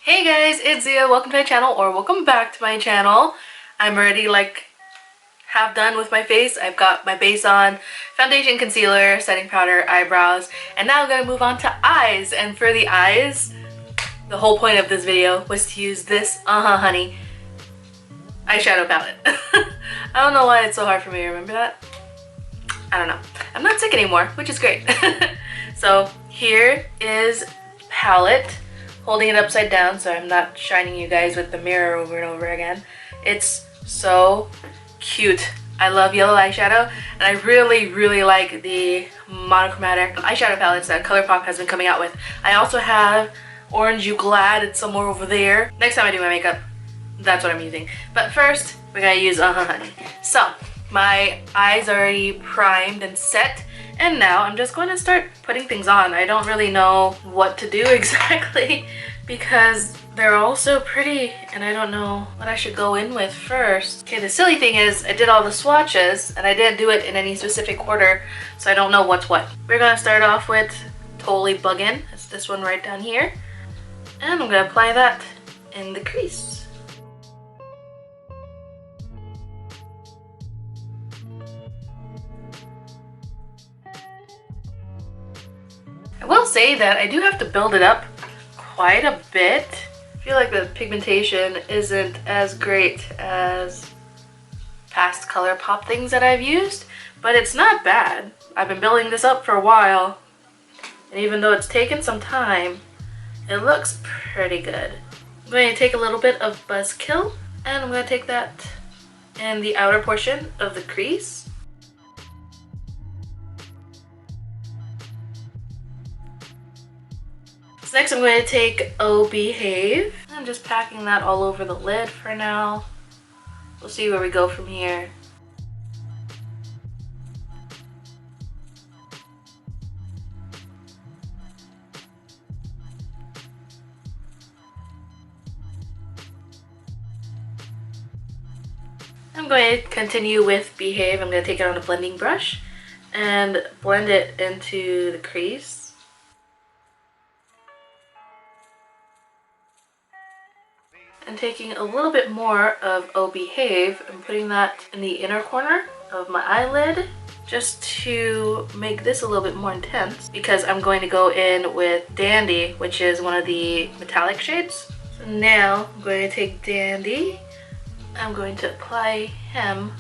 Hey guys, it's Ziya. Welcome to my channel, or welcome back to my channel. I'm already half done with my face. I've got my base on, foundation, concealer, setting powder, eyebrows, and now I'm gonna move on to eyes. And for the eyes, the whole point of this video was to use this Honey eyeshadow palette. I don't know why it's so hard for me to remember that. I don't know. I'm not sick anymore, which is great. So here is palette. Holding it upside down so I'm not shining you guys with the mirror over and over again. It's so cute. I love yellow eyeshadow, and I really like the monochromatic eyeshadow palettes that ColourPop has been coming out with. I also have Orange You Glad. It's somewhere over there. Next time I do my makeup, that's what I'm using. But first, we're gonna use Honey. So, my eyes are already primed and set, and now I'm just going to start putting things on. I don't really know what to do exactly because they're all so pretty and I don't know what I should go in with first. Okay, the silly thing is I did all the swatches and I didn't do it in any specific order, so I don't know what's what. We're gonna start off with Totally Buggin'. It's this one right down here. And I'm gonna apply that in the crease. I will say that I do have to build it up quite a bit. I feel like the pigmentation isn't as great as past ColourPop things that I've used, but it's not bad. I've been building this up for a while, and even though it's taken some time, it looks pretty good. I'm going to take a little bit of Buzzkill, and I'm going to take that in the outer portion of the crease. So next I'm going to take Oh Behave. I'm just packing that all over the lid for now. We'll see where we go from here. I'm going to continue with Behave. I'm going to take it on a blending brush and blend it into the crease. And taking a little bit more of Oh Behave and putting that in the inner corner of my eyelid just to make this a little bit more intense, because I'm going to go in with Dandy, which is one of the metallic shades. So now I'm going to take Dandy. I'm going to apply him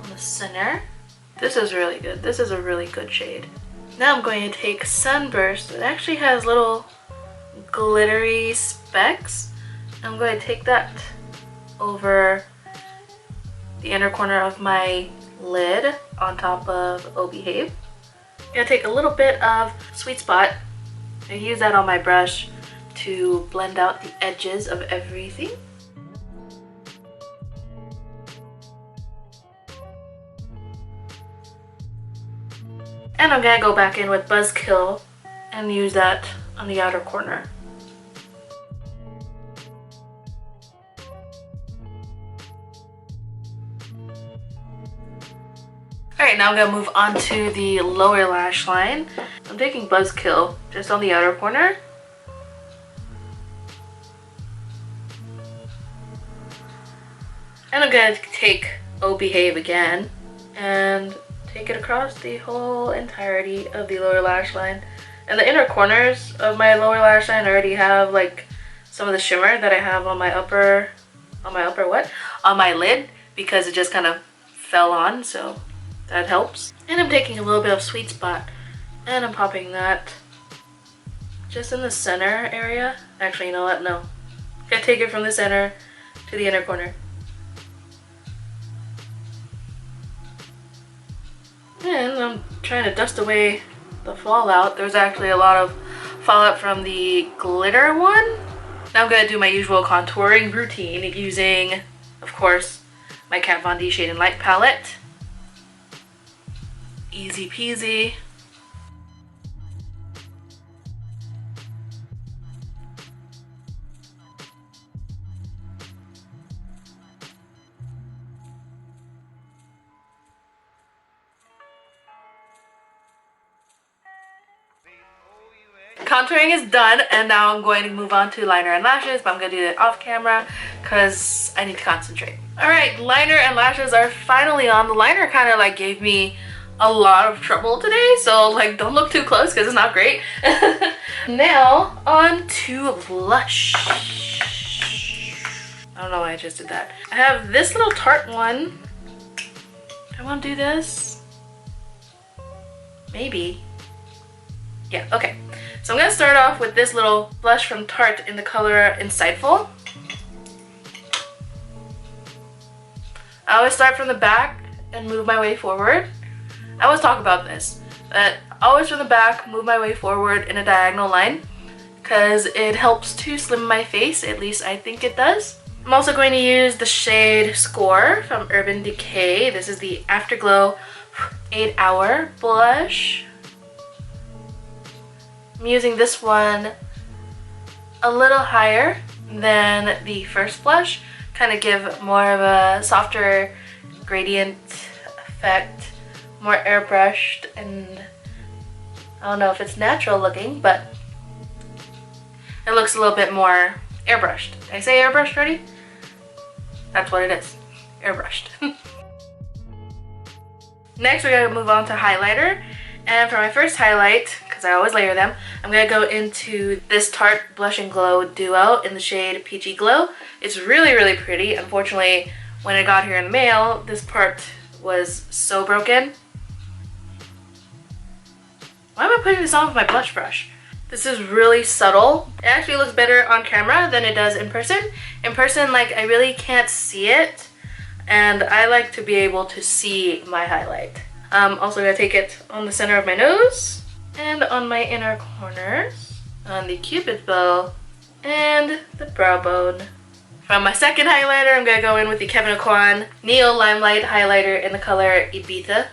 on the center. This is really good. This is a really good shade. Now I'm going to take Sunburst. It actually has little glittery specks. I'm going to take that over the inner corner of my lid on top of Oh Behave. I'm going to take a little bit of Sweet Spot and use that on my brush to blend out the edges of everything. And I'm going to go back in with Buzzkill and use that on the outer corner. Alright, now I'm going to move on to the lower lash line. I'm taking Buzzkill just on the outer corner. And I'm going to take Oh Behave again and take it across the whole entirety of the lower lash line. And the inner corners of my lower lash line already have some of the shimmer that I have on my on my lid, because it just kind of fell on, so that helps. And I'm taking a little bit of Sweet Spot and I'm popping that just in the center area. Actually, you know what? No. I'm gonna take it from the center to the inner corner. And I'm trying to dust away the fallout. There's actually a lot of fallout from the glitter one. Now I'm gonna do my usual contouring routine using, of course, my Kat Von D Shade and Light palette. Easy peasy. contouring is done, and now I'm going to move on to liner and lashes, but I'm going to do it off camera because I need to concentrate. Alright, liner and lashes are finally on. The liner kind of like gave me a lot of trouble today, so like don't look too close because it's not great. Now on to blush. I don't know why I just did that. I have this little Tarte one. Do I want to do this? Maybe. Yeah, okay. So I'm going to start off with this little blush from Tarte in the color Insightful. I always start from the back and move my way forward. I always talk about this, but always from the back, move my way forward in a diagonal line because it helps to slim my face, at least I think it does. I'm also going to use the shade Score from Urban Decay. This is the Afterglow 8 Hour blush. I'm using this one a little higher than the first blush, kind of give more of a softer gradient effect. More airbrushed, and I don't know if it's natural looking, but it looks a little bit more airbrushed. Did I say airbrushed already? That's what it is. Airbrushed. Next, we're going to move on to highlighter. And for my first highlight, because I always layer them, I'm going to go into this Tarte Blush and Glow Duo in the shade Peachy Glow. It's really, really pretty. Unfortunately, when it got here in the mail, this part was so broken. Why am I putting this on with my blush brush? This is really subtle. It actually looks better on camera than it does in person. In person, like, I really can't see it, and I like to be able to see my highlight. Also gonna take it on the center of my nose and on my inner corners, on the cupid bow and the brow bone. From my second highlighter, I'm gonna go in with the Kevyn Aucoin Neo Limelight highlighter in the color Ibiza.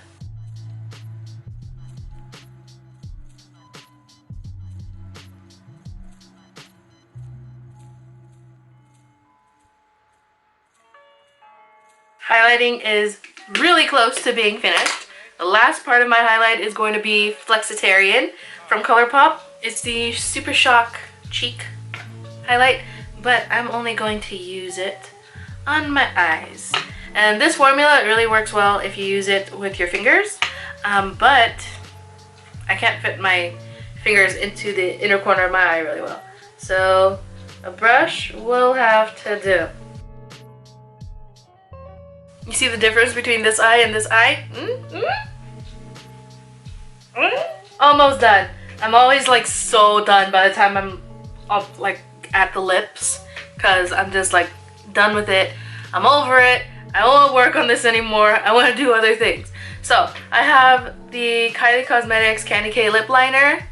Highlighting is really close to being finished. The last part of my highlight is going to be Flexitarian from ColourPop. It's the Super Shock Cheek highlight, but I'm only going to use it on my eyes. And this formula really works well if you use it with your fingers, but I can't fit my fingers into the inner corner of my eye really well. So a brush will have to do. You see the difference between this eye and this eye? Almost done. I'm always like so done by the time I'm up like at the lips, because I'm just like done with it. I'm over it. I don't want to work on this anymore. I want to do other things. So I have the Kylie Cosmetics Candy K lip liner.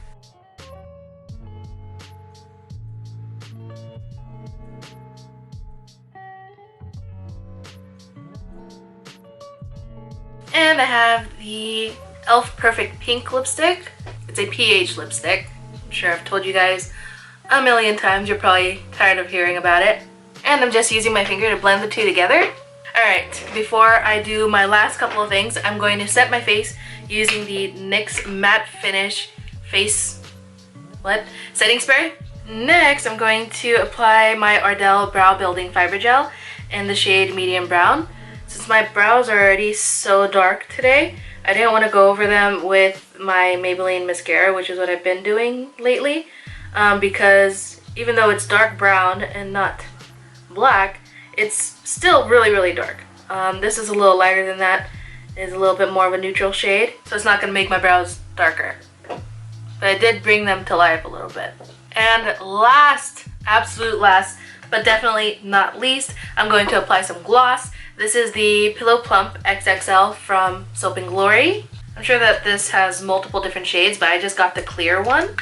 And I have the e.l.f. Perfect Pink lipstick. It's a pH lipstick. I'm sure I've told you guys a million times. You're probably tired of hearing about it. And I'm just using my finger to blend the two together. Alright, before I do my last couple of things, I'm going to set my face using the NYX Matte Finish Face setting spray. Next, I'm going to apply my Ardell Brow Building Fiber Gel in the shade Medium Brown. Since my brows are already so dark today, I didn't want to go over them with my Maybelline mascara, which is what I've been doing lately, because even though it's dark brown and not black, it's still really, really dark. This is a little lighter than that. It's a little bit more of a neutral shade, so it's not going to make my brows darker. But I did bring them to life a little bit. And last, absolute last, but definitely not least, I'm going to apply some gloss. This is the Pillow Plump XXL from Soap & Glory. I'm sure that this has multiple different shades, but I just got the clear one.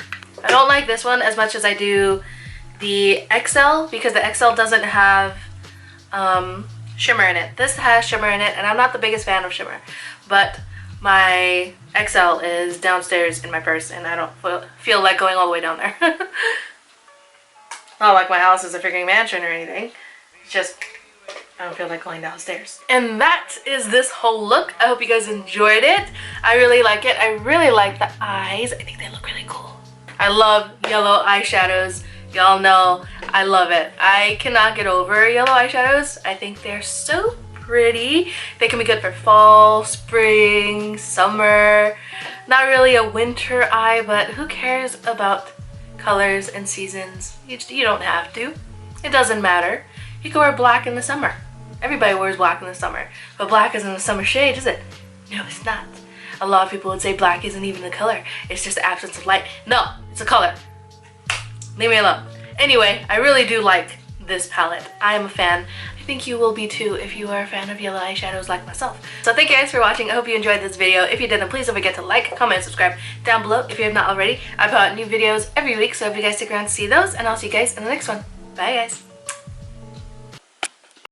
I don't like this one as much as I do the XL, because the XL doesn't have shimmer in it. This has shimmer in it, and I'm not the biggest fan of shimmer, but my XL is downstairs in my purse, and I don't feel like going all the way down there. Not like my house is a freaking mansion or anything. It's just, I don't feel like going downstairs. And that is this whole look. I hope you guys enjoyed it. I really like it. I really like the eyes. I think they look really cool. I love yellow eyeshadows. Y'all know I love it. I cannot get over yellow eyeshadows. I think they're so pretty. They can be good for fall, spring, summer. Not really a winter eye, but who cares about colors and seasons? You don't have to. It doesn't matter. You can wear black in the summer. Everybody wears black in the summer. But black isn't a summer shade, is it? No, it's not. A lot of people would say black isn't even a color. It's just the absence of light. No, it's a color. Leave me alone. Anyway, I really do like this palette. I am a fan. I think you will be too if you are a fan of yellow eyeshadows like myself. So thank you guys for watching. I hope you enjoyed this video. If you did, then please don't forget to like, comment, and subscribe down below if you have not already. I put out new videos every week, so if you guys stick around to see those, and I'll see you guys in the next one. Bye guys.